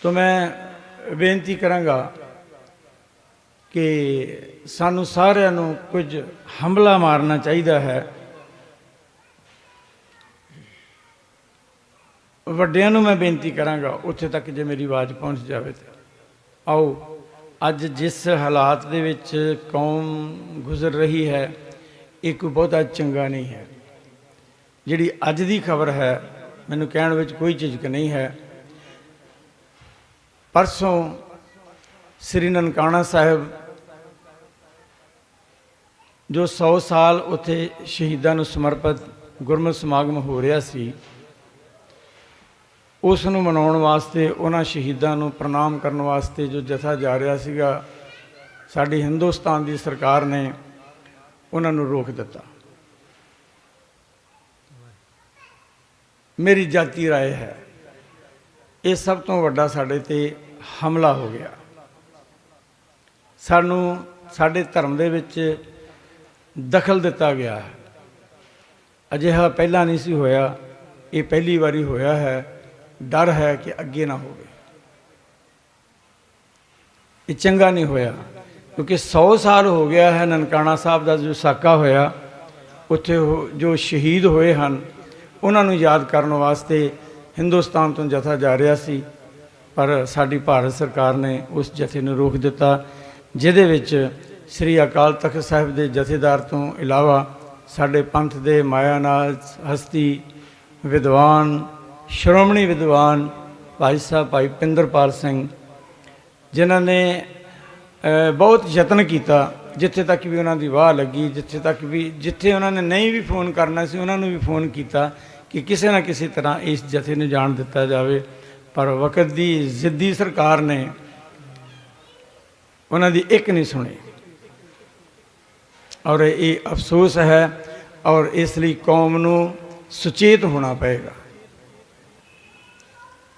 तो मैं बेनती करांगा कि सानू सारिਆਂ ਨੂੰ कुछ हमला मारना चाहिए है। ਵੱਡਿਆਂ ਨੂੰ मैं बेनती करांगा उत्थे तक जे मेरी आवाज़ पहुँच जाए तो आओ अज जिस हालात दे विच कौम गुजर रही है ये कोई बहुता चंगा नहीं है। जिहड़ी अज दी खबर है मैनूं कहण विच कोई झिझक नहीं है। परसों श्री ननकाना साहिब जो 100 साल उत्थे शहीदां नूं समर्पित गुरमत समागम हो रहा सी, उस नूं मनाउण वास्ते उन्हां शहीदां नूं प्रणाम करन वास्ते जो जथा जा रहा सीगा, साडी हिंदुस्तान दी सरकार ने उन्हां नूं रोक दिता। मेरी जाती राय है ये सब तो वड्डा साडे ते हमला हो गया। सानू साडे धर्म दे विच दखल दिता गया है। अजिहा पहला नहीं सी होया, ये पहली बारी होया है। डर है कि अगे ना हो। ये चंगा नहीं होया क्योंकि 100 साल हो गया है ननकाना साहब का जो साका होया, उत्थे जो शहीद होए हैं उन्होंने याद करने वास्ते हिंदुस्तान तो जथा जा रहा सी, पर साडी भारत सरकार ने उस जथे नूं रोक दिता, जिहदे विच श्री अकाल तख्त साहिब के जथेदार तो इलावा साडे पंथ दे मायानाज हस्ती विद्वान श्रोमणी विद्वान भाई साहब भाई पिंदरपाल सिंह, जिन्हों ने बहुत यत्न किया, जिथे तक भी उन्होंने वाह लगी, जिथे तक भी जिथे उन्होंने नहीं भी फोन करना सी उन्होंने भी फोन किया कि किसी न किसी तरह इस जथे में जान दिता जाए, पर वक्त की जिद्दी सरकार ने उन्होंने एक नहीं सुनी। और ये अफसोस है और इसलिए कौम नूं सुचेत होना पएगा।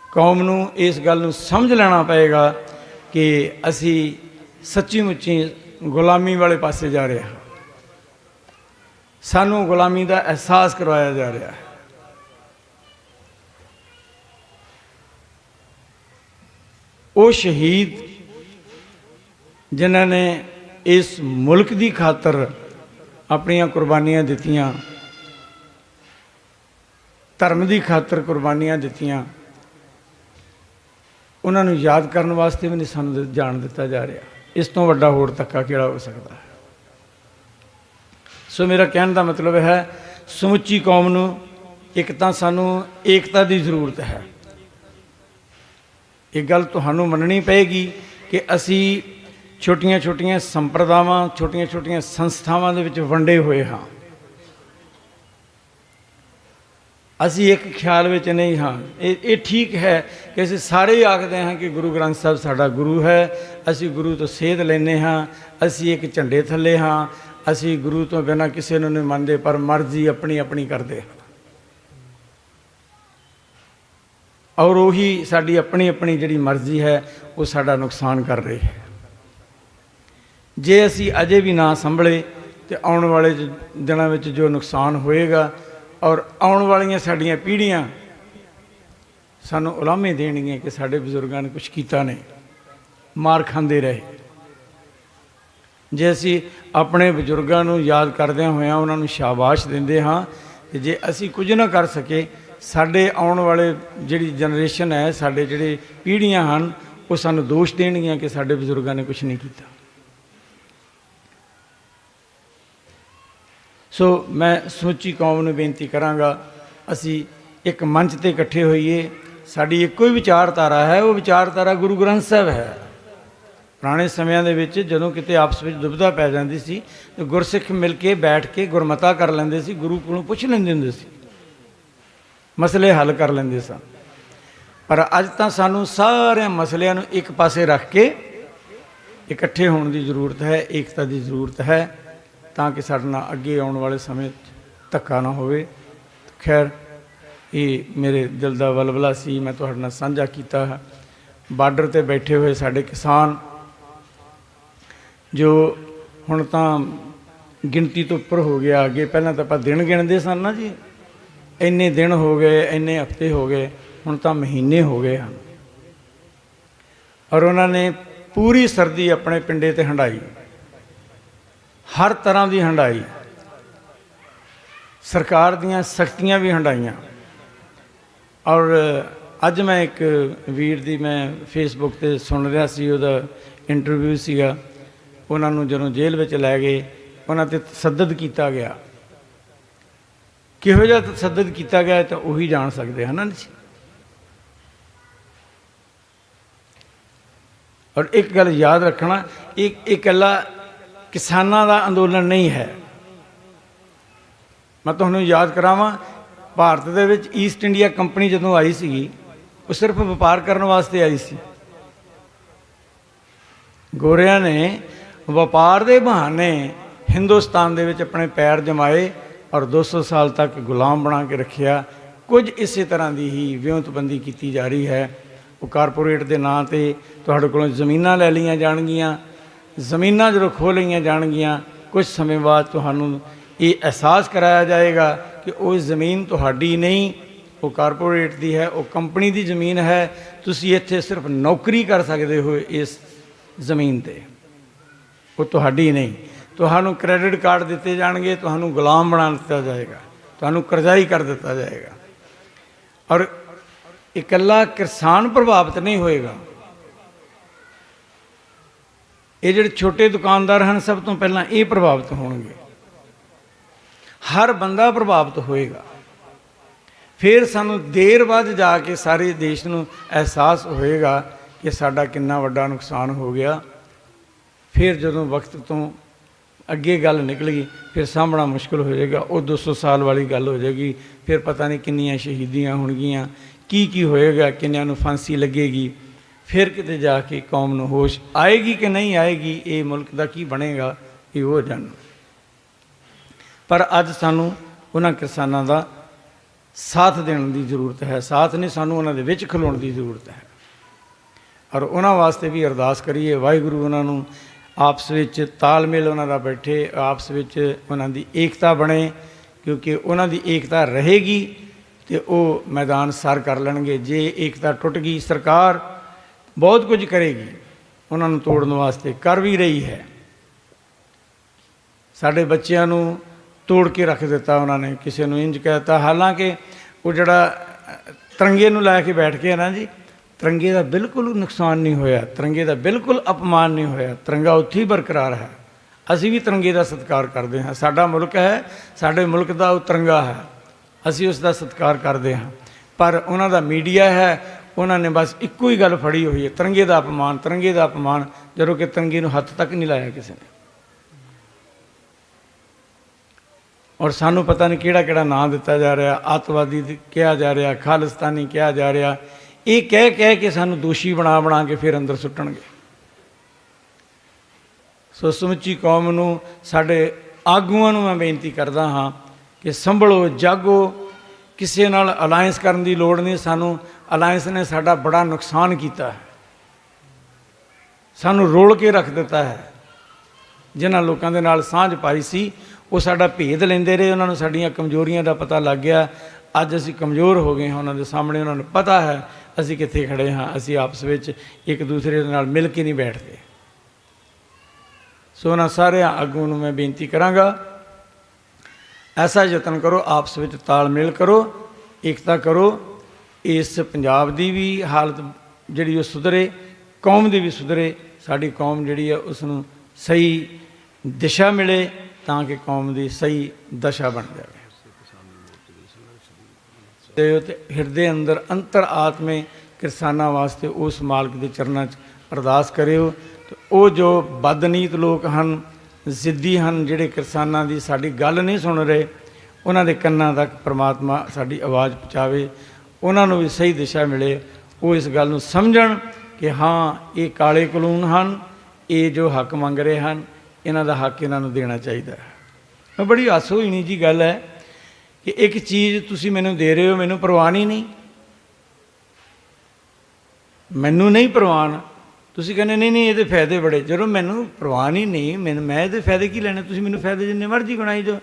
कौम नूं इस गल नूं समझ लेना पएगा कि असी सच्ची मुच्ची गुलामी वाले पासे जा रहे हैं। सानू गुलामी का एहसास करवाया जा रहा है। वो शहीद जिन्होंने इस मुल्क की खातर अपनियां कुर्बानियां दित्तियां, धर्म की खातर कुर्बानियां दित्तियां, उन्होंने याद करने वास्ते भी नहीं सानू जान दिता जा रहा। इस तो वड्डा होर धक्का किहड़ा हो सकता है। सो मेरा कहने का मतलब है समुची कौम नूं एक तां सानू एकता की जरूरत है। ये गल तुहानू मननी पेगी कि असी छोटियां छोटियां संप्रदावां छोटियां छोटियां संस्थावां दे विच वंडे हुए हाँ। असी एक ख्याल में नहीं हाँ। ये ठीक है कि असी सारे ही आखते हैं कि गुरु ग्रंथ साहब साडा गुरु है, असी गुरु तो सेध लेने हाँ, असी एक झंडे थले हाँ, असी गुरु तो बिना किसी नूं नहीं मानते, पर मर्जी अपनी अपनी करते और वही साडी अपनी अपनी जिहड़ी मर्जी है वो साडा नुकसान कर रही है। जे असी अजे भी ना संभले तो आने वाले दिनों में जो नुकसान होएगा और आने वाली साड़ियाँ पीढ़ियाँ सानू उलामे देणगियां कि साडे बजुर्गों ने कुछ किया नहीं, मार खांदे रहे। जे असी अपने बजुर्गों को याद करदे होया उन्होंने शाबाश देंदे हाँ, जे असी कुछ ना कर सके साडे आने वाले जिहड़ी जनरेशन है, साडे जिहड़े पीढ़ियाँ हैं वो सानू दोष देणगियां कि साडे बजुर्गों ने कुछ नहीं किया। सो मैं समुची कौम नूं बेनती करांगा असी एक मंच ते इकट्ठे होइए। साडी एक कोई विचारधारा है, वो विचारधारा गुरु ग्रंथ साहब है। पुराने समयां दे विच जदों किते आपस में दुविधा पै जांदी सी तो गुरसिख मिल के बैठ के गुरमता कर लैंदे सी, गुरु कोलों पुछ लैंदे हुंदे सी, मसले हल कर लैंदे सन। पर अज तां सानू सारे मसलियां नूं एक पासे रख के इकट्ठे होने की जरूरत है, एकता की जरूरत है, ताकि साडे नाल अगे आने वाले समय धक्का ना होवे। खैर ये मेरे दिल का वलवला सी, मैं तुहाडे नाल साझा कीता है। बार्डर ते बैठे हुए साडे किसान जो हुण तां गिनती तो उपर हो गया, अगे पहलां तां आपां दिन गिणदे सन ना जी, इन्ने दिन हो गए, इन्ने हफ्ते हो गए, हुण तां महीने हो गए हैं। ਔਰ ਉਹਨਾਂ ਨੇ ਪੂਰੀ ਸਰਦੀ ਆਪਣੇ ਪਿੰਡੇ ਤੇ ਹੰਢਾਈ, ਹਰ ਤਰ੍ਹਾਂ ਦੀ ਹੰਢਾਈ, ਸਰਕਾਰ ਦੀਆਂ ਸਖਤੀਆਂ ਵੀ ਹੰਢਾਈਆਂ। ਔਰ ਅੱਜ ਮੈਂ ਇੱਕ ਵੀਰ ਦੀ ਮੈਂ ਫੇਸਬੁੱਕ ਤੇ ਸੁਣ ਰਿਹਾ ਸੀ, ਉਹਦਾ ਇੰਟਰਵਿਊ ਸੀਗਾ। ਉਹਨਾਂ ਨੂੰ ਜਦੋਂ ਜੇਲ੍ਹ ਵਿੱਚ ਲੈ ਗਏ, ਉਹਨਾਂ 'ਤੇ ਤਸ਼ੱਦਦ ਕੀਤਾ ਗਿਆ। ਕਿਹੋ ਜਿਹਾ ਤਸ਼ੱਦਦ ਕੀਤਾ ਗਿਆ ਤਾਂ ਉਹੀ ਜਾਣ ਸਕਦੇ ਹਨ ਜੀ। ਔਰ ਇੱਕ ਗੱਲ ਯਾਦ ਰੱਖਣਾ, ਇਹ ਇਕੱਲਾ ਕਿਸਾਨਾਂ ਦਾ ਅੰਦੋਲਨ ਨਹੀਂ ਹੈ। ਮੈਂ ਤੁਹਾਨੂੰ ਯਾਦ ਕਰਾਵਾਂ, ਭਾਰਤ ਦੇ ਵਿੱਚ ਈਸਟ ਇੰਡੀਆ ਕੰਪਨੀ ਜਦੋਂ ਆਈ ਸੀਗੀ, ਉਹ ਸਿਰਫ ਵਪਾਰ ਕਰਨ ਵਾਸਤੇ ਆਈ ਸੀ। ਗੋਰਿਆਂ ਨੇ ਵਪਾਰ ਦੇ ਬਹਾਨੇ ਹਿੰਦੁਸਤਾਨ ਦੇ ਵਿੱਚ ਆਪਣੇ ਪੈਰ ਜਮਾਏ ਔਰ 200 ਸਾਲ ਤੱਕ ਗੁਲਾਮ ਬਣਾ ਕੇ ਰੱਖਿਆ। ਕੁਝ ਇਸੇ ਤਰ੍ਹਾਂ ਦੀ ਹੀ ਵਿਉਂਤਬੰਦੀ ਕੀਤੀ ਜਾ ਰਹੀ ਹੈ। ਉਹ ਕਾਰਪੋਰੇਟ ਦੇ ਨਾਂ 'ਤੇ ਤੁਹਾਡੇ ਕੋਲੋਂ ਜ਼ਮੀਨਾਂ ਲੈ ਲਈਆਂ ਜਾਣਗੀਆਂ। ਜ਼ਮੀਨਾਂ ਜਦੋਂ ਖੋਹ ਲਈਆਂ ਜਾਣਗੀਆਂ, ਕੁਝ ਸਮੇਂ ਬਾਅਦ ਤੁਹਾਨੂੰ ਇਹ ਅਹਿਸਾਸ ਕਰਾਇਆ ਜਾਏਗਾ ਕਿ ਉਹ ਜ਼ਮੀਨ ਤੁਹਾਡੀ ਨਹੀਂ, ਉਹ ਕਾਰਪੋਰੇਟ ਦੀ ਹੈ, ਉਹ ਕੰਪਨੀ ਦੀ ਜ਼ਮੀਨ ਹੈ। ਤੁਸੀਂ ਇੱਥੇ ਸਿਰਫ ਨੌਕਰੀ ਕਰ ਸਕਦੇ ਹੋ ਇਸ ਜ਼ਮੀਨ 'ਤੇ, ਉਹ ਤੁਹਾਡੀ ਨਹੀਂ। ਤੁਹਾਨੂੰ ਕ੍ਰੈਡਿਟ ਕਾਰਡ ਦਿੱਤੇ ਜਾਣਗੇ, ਤੁਹਾਨੂੰ ਗੁਲਾਮ ਬਣਾ ਦਿੱਤਾ ਜਾਏਗਾ, ਤੁਹਾਨੂੰ ਕਰਜ਼ਾਈ ਕਰ ਦਿੱਤਾ ਜਾਏਗਾ। ਔਰ ਇਕੱਲਾ ਕਿਸਾਨ ਪ੍ਰਭਾਵਿਤ ਨਹੀਂ ਹੋਏਗਾ, ਇਹ ਜਿਹੜੇ ਛੋਟੇ ਦੁਕਾਨਦਾਰ ਹਨ ਸਭ ਤੋਂ ਪਹਿਲਾਂ ਇਹ ਪ੍ਰਭਾਵਿਤ ਹੋਣਗੇ। ਹਰ ਬੰਦਾ ਪ੍ਰਭਾਵਿਤ ਹੋਏਗਾ। ਫਿਰ ਸਾਨੂੰ ਦੇਰ ਬਾਅਦ ਜਾ ਕੇ ਸਾਰੇ ਦੇਸ਼ ਨੂੰ ਅਹਿਸਾਸ ਹੋਏਗਾ ਕਿ ਸਾਡਾ ਕਿੰਨਾ ਵੱਡਾ ਨੁਕਸਾਨ ਹੋ ਗਿਆ। ਫਿਰ ਜਦੋਂ ਵਕਤ ਤੋਂ ਅੱਗੇ ਗੱਲ ਨਿਕਲ ਗਈ, ਫਿਰ ਸਾਂਭਣਾ ਮੁਸ਼ਕਿਲ ਹੋ ਜਾਏਗਾ। ਉਹ 200 ਸਾਲ ਵਾਲੀ ਗੱਲ ਹੋ ਜਾਏਗੀ। ਫਿਰ ਪਤਾ ਨਹੀਂ ਕਿੰਨੀਆਂ ਸ਼ਹੀਦੀਆਂ ਹੋਣਗੀਆਂ, ਕੀ ਹੋਏਗਾ, ਕਿੰਨਿਆਂ ਨੂੰ ਫਾਂਸੀ ਲੱਗੇਗੀ। ਫਿਰ ਕਿਤੇ ਜਾ ਕੇ ਕੌਮ ਨੂੰ ਹੋਸ਼ ਆਏਗੀ ਕਿ ਨਹੀਂ ਆਏਗੀ, ਇਹ ਮੁਲਕ ਦਾ ਕੀ ਬਣੇਗਾ, ਇਹ ਉਹ ਜਾਣਨ। ਪਰ ਅੱਜ ਸਾਨੂੰ ਉਹਨਾਂ ਕਿਸਾਨਾਂ ਦਾ ਸਾਥ ਦੇਣ ਦੀ ਜ਼ਰੂਰਤ ਹੈ। ਸਾਥ ਨਹੀਂ, ਸਾਨੂੰ ਉਹਨਾਂ ਦੇ ਵਿੱਚ ਖਲੋਣ ਦੀ ਜ਼ਰੂਰਤ ਹੈ। ਔਰ ਉਹਨਾਂ ਵਾਸਤੇ ਵੀ ਅਰਦਾਸ ਕਰੀਏ, ਵਾਹਿਗੁਰੂ ਉਹਨਾਂ ਨੂੰ ਆਪਸ ਵਿੱਚ ਤਾਲਮੇਲ ਉਹਨਾਂ ਦਾ ਬੈਠੇ, ਆਪਸ ਵਿੱਚ ਉਹਨਾਂ ਦੀ ਏਕਤਾ ਬਣੇ, ਕਿਉਂਕਿ ਉਹਨਾਂ ਦੀ ਏਕਤਾ ਰਹੇਗੀ ਤੇ ਉਹ ਮੈਦਾਨ ਸਰ ਕਰ ਲੈਣਗੇ। ਜੇ ਏਕਤਾ ਟੁੱਟ ਗਈ, ਸਰਕਾਰ ਬਹੁਤ ਕੁਝ ਕਰੇਗੀ ਉਹਨਾਂ ਨੂੰ ਤੋੜਨ ਵਾਸਤੇ, ਕਰ ਵੀ ਰਹੀ ਹੈ। ਸਾਡੇ ਬੱਚਿਆਂ ਨੂੰ ਤੋੜ ਕੇ ਰੱਖ ਦਿੱਤਾ ਉਹਨਾਂ ਨੇ, ਕਿਸੇ ਨੂੰ ਇੰਜ ਕਹਿ ਦਿੱਤਾ। ਹਾਲਾਂਕਿ ਉਹ ਜਿਹੜਾ ਤਿਰੰਗੇ ਨੂੰ ਲੈ ਕੇ ਬੈਠ ਕੇ ਨਾ ਜੀ, ਤਿਰੰਗੇ ਦਾ ਬਿਲਕੁਲ ਨੁਕਸਾਨ ਨਹੀਂ ਹੋਇਆ, ਤਿਰੰਗੇ ਦਾ ਬਿਲਕੁਲ ਅਪਮਾਨ ਨਹੀਂ ਹੋਇਆ। ਤਿਰੰਗਾ ਉੱਥੇ ਹੀ ਬਰਕਰਾਰ ਹੈ। ਅਸੀਂ ਵੀ ਤਿਰੰਗੇ ਦਾ ਸਤਿਕਾਰ ਕਰਦੇ ਹਾਂ। ਸਾਡਾ ਮੁਲਕ ਹੈ, ਸਾਡੇ ਮੁਲਕ ਦਾ ਉਹ ਤਿਰੰਗਾ ਹੈ, ਅਸੀਂ ਉਸ ਦਾ ਸਤਿਕਾਰ ਕਰਦੇ ਹਾਂ। ਪਰ ਉਹਨਾਂ ਦਾ ਮੀਡੀਆ ਹੈ, ਉਹਨਾਂ ਨੇ ਬਸ ਇੱਕੋ ਹੀ ਗੱਲ ਫੜੀ ਹੋਈ ਹੈ, ਤਿਰੰਗੇ ਦਾ ਅਪਮਾਨ, ਤਿਰੰਗੇ ਦਾ ਅਪਮਾਨ, ਜਦੋਂ ਕਿ ਤਿਰੰਗੇ ਨੂੰ ਹੱਥ ਤੱਕ ਨਹੀਂ ਲਾਇਆ ਕਿਸੇ ਨੇ। ਔਰ ਸਾਨੂੰ ਪਤਾ ਨਹੀਂ ਕਿਹੜਾ ਕਿਹੜਾ ਨਾਂ ਦਿੱਤਾ ਜਾ ਰਿਹਾ, ਅੱਤਵਾਦੀ ਕਿਹਾ ਜਾ ਰਿਹਾ, ਖਾਲਿਸਤਾਨੀ ਕਿਹਾ ਜਾ ਰਿਹਾ। ਇਹ ਕਹਿ ਕੇ ਸਾਨੂੰ ਦੋਸ਼ੀ ਬਣਾ ਕੇ ਫਿਰ ਅੰਦਰ ਸੁੱਟਣਗੇ। ਸੋ ਸਮੁੱਚੀ ਕੌਮ ਨੂੰ, ਸਾਡੇ ਆਗੂਆਂ ਨੂੰ ਮੈਂ ਬੇਨਤੀ ਕਰਦਾ ਹਾਂ ਕਿ ਸੰਭਲੋ, ਜਾਗੋ। ਕਿਸੇ ਨਾਲ ਅਲਾਇੰਸ ਕਰਨ ਦੀ ਲੋੜ ਨਹੀਂ। ਸਾਨੂੰ ਅਲਾਇੰਸ ਨੇ ਸਾਡਾ ਬੜਾ ਨੁਕਸਾਨ ਕੀਤਾ ਹੈ, ਸਾਨੂੰ ਰੋਲ ਕੇ ਰੱਖ ਦਿੱਤਾ ਹੈ। ਜਿਨ੍ਹਾਂ ਲੋਕਾਂ ਦੇ ਨਾਲ ਸਾਂਝ ਪਾਈ ਸੀ, ਉਹ ਸਾਡਾ ਭੇਦ ਲੈਂਦੇ ਰਹੇ, ਉਹਨਾਂ ਨੂੰ ਸਾਡੀਆਂ ਕਮਜ਼ੋਰੀਆਂ ਦਾ ਪਤਾ ਲੱਗ ਗਿਆ। ਅੱਜ ਅਸੀਂ ਕਮਜ਼ੋਰ ਹੋ ਗਏ ਹਾਂ ਉਹਨਾਂ ਦੇ ਸਾਹਮਣੇ। ਉਹਨਾਂ ਨੂੰ ਪਤਾ ਹੈ ਅਸੀਂ ਕਿੱਥੇ ਖੜ੍ਹੇ ਹਾਂ। ਅਸੀਂ ਆਪਸ ਵਿੱਚ ਇੱਕ ਦੂਸਰੇ ਦੇ ਨਾਲ ਮਿਲ ਕੇ ਨਹੀਂ ਬੈਠਦੇ। ਸੋ ਉਹਨਾਂ ਸਾਰਿਆਂ ਆਗੂਆਂ ਨੂੰ ਮੈਂ ਬੇਨਤੀ ਕਰਾਂਗਾ, ਐਸਾ ਯਤਨ ਕਰੋ, ਆਪਸ ਵਿੱਚ ਤਾਲਮੇਲ ਕਰੋ, ਏਕਤਾ ਕਰੋ। ਇਸ ਪੰਜਾਬ ਦੀ ਵੀ ਹਾਲਤ ਜਿਹੜੀ ਉਹ ਸੁਧਰੇ, ਕੌਮ ਦੀ ਵੀ ਸੁਧਰੇ। ਸਾਡੀ ਕੌਮ ਜਿਹੜੀ ਹੈ ਉਸ ਨੂੰ ਸਹੀ ਦਿਸ਼ਾ ਮਿਲੇ, ਤਾਂ ਕਿ ਕੌਮ ਦੀ ਸਹੀ ਦਸ਼ਾ ਬਣ ਜਾਵੇ। ਤੇ ਹਿਰਦੇ ਅੰਦਰ ਅੰਤਰ ਆਤਮੇ ਕਿਸਾਨਾਂ ਵਾਸਤੇ ਉਸ ਮਾਲਕ ਦੇ ਚਰਨਾਂ 'ਚ ਅਰਦਾਸ ਕਰਿਓ। ਤੇ ਉਹ ਜੋ ਬਦਨੀਤ ਲੋਕ ਹਨ, ਜ਼ਿੱਦੀ ਹਨ, ਜਿਹੜੇ ਕਿਸਾਨਾਂ ਦੀ ਸਾਡੀ ਗੱਲ ਨਹੀਂ ਸੁਣ ਰਹੇ, ਉਹਨਾਂ ਦੇ ਕੰਨਾਂ ਤੱਕ ਪ੍ਰਮਾਤਮਾ ਸਾਡੀ ਆਵਾਜ਼ ਪਹੁੰਚਾਵੇ, ਉਹਨਾਂ ਨੂੰ ਵੀ ਸਹੀ ਦਿਸ਼ਾ ਮਿਲੇ। ਉਹ ਇਸ ਗੱਲ ਨੂੰ ਸਮਝਣ ਕਿ ਹਾਂ, ਇਹ ਕਾਲੇ ਕਾਨੂੰਨ ਹਨ, ਇਹ ਜੋ ਹੱਕ ਮੰਗ ਰਹੇ ਹਨ, ਇਹਨਾਂ ਦਾ ਹੱਕ ਇਹਨਾਂ ਨੂੰ ਦੇਣਾ ਚਾਹੀਦਾ ਹੈ। ਮੈਂ ਬੜੀ ਹਾਸੋਹੀਣੀ ਜੀ ਗੱਲ ਹੈ ਕਿ ਇੱਕ ਚੀਜ਼ ਤੁਸੀਂ ਮੈਨੂੰ ਦੇ ਰਹੇ ਹੋ, ਮੈਨੂੰ ਪ੍ਰਵਾਨ ਹੀ ਨਹੀਂ, ਮੈਨੂੰ ਨਹੀਂ ਪ੍ਰਵਾਨ। ਤੁਸੀਂ ਕਹਿੰਦੇ ਨਹੀਂ ਇਹਦੇ ਫਾਇਦੇ ਬੜੇ। ਜਦੋਂ ਮੈਨੂੰ ਪ੍ਰਵਾਨ ਹੀ ਨਹੀਂ, ਮੈਂ ਇਹਦੇ ਫਾਇਦੇ ਕੀ ਲੈਣੇ? ਤੁਸੀਂ ਮੈਨੂੰ ਫਾਇਦੇ ਜਿੰਨੇ ਮਰਜ਼ੀ ਗਿਣਾਈ ਜਾਓ।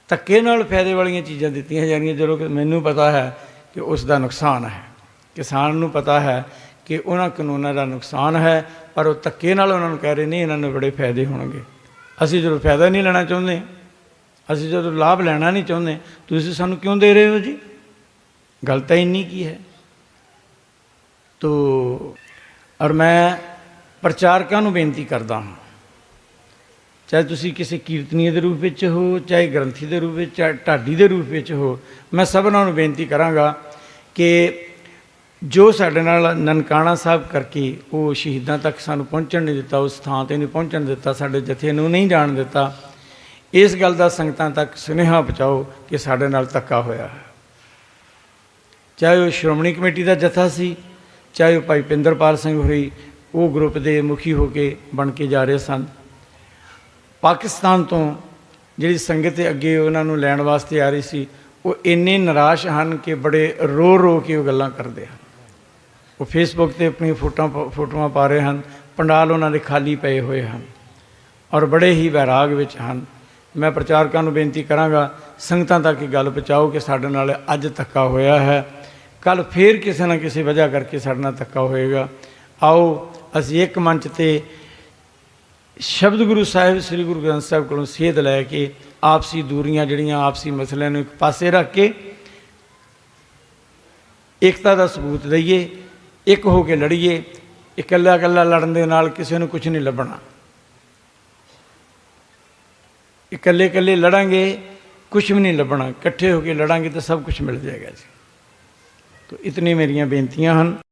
ਧੱਕੇ ਨਾਲ ਫਾਇਦੇ ਵਾਲੀਆਂ ਚੀਜ਼ਾਂ ਦਿੱਤੀਆਂ ਜਾ ਰਹੀਆਂ, ਜਦੋਂ ਕਿ ਮੈਨੂੰ ਪਤਾ ਹੈ ਕਿ ਉਸ ਦਾ ਨੁਕਸਾਨ ਹੈ। ਕਿਸਾਨ ਨੂੰ ਪਤਾ ਹੈ कि उन्हां कानूनां का नुकसान है, पर वो धक्के नाल उन्होंने कह रहे नहीं इन्होंने बड़े फायदे होणगे। असीं जो फायदा नहीं लेना चाहुंदे, असीं जो लाभ लेना नहीं चाहुंदे, तुसीं सानूं क्यों दे रहे हो जी? गल तां इन्नी की है। तो और मैं प्रचारकां नूं बेनती करदा हां, चाहे तुसी किसी कीर्तनीय के रूप में हो, चाहे ग्रंथी के रूप में, चाहे ढाडी के रूप में हो, मैं सबनां नूं बेनती करांगा कि जो साडे नाल ननकाणा साहब करके वो शहीदां तक सानूं पहुँचण नहीं दिता, उस थां ते नहीं पहुँचण दिता, साडे जथे नूं नहीं जाण दिता, इस गल दा संगतां तक सुनेहा पहुँचाओ कि साडे नाल धक्का होया है। चाहे वो श्रोमणी कमेटी का जथा सी, चाहे वो भाई पिंदरपाल सिंह होई वो ग्रुप के मुखी होके बन के जा रहे सन। पाकिस्तान तो जिहड़ी संगत अगे उन्होंने लैण वास्ते आ रही सी, वो इन्ने निराश हैं कि बड़े रो रो के वो गल्लां करते हैं। वो फेसबुक पर अपनी फोटोआं पा रहे हैं, पंडाल उन्होंने खाली पे हुए हैं और बड़े ही वैराग विच हैं। मैं प्रचारकां नूं बेनती करांगा संगतां तक ये गल पहुँचाओ कि साडे नाल अज धक्का होया है, कल फिर किसी ना किसी वजह करके साडे नाल धक्का होएगा। आओ असीं एक मंच ते शब्द गुरु साहिब श्री गुरु ग्रंथ साहिब को सेध लैके आपसी दूरियां जिहड़ियां आपसी मसलिਆਂ ਨੂੰ एक पासे रख के एकता का सबूत दईए, एक हो के लड़ीए। इकल्ला इकल्ला लड़न दे नाल किसी नूं कुछ नहीं लभना, इकल्ले इकल्ले लड़ांगे कुछ भी नहीं लभना, इकट्ठे होकर लड़ांगे तो सब कुछ मिल जाएगा जी। तो इतनी मेरियां बेनतियां हैं।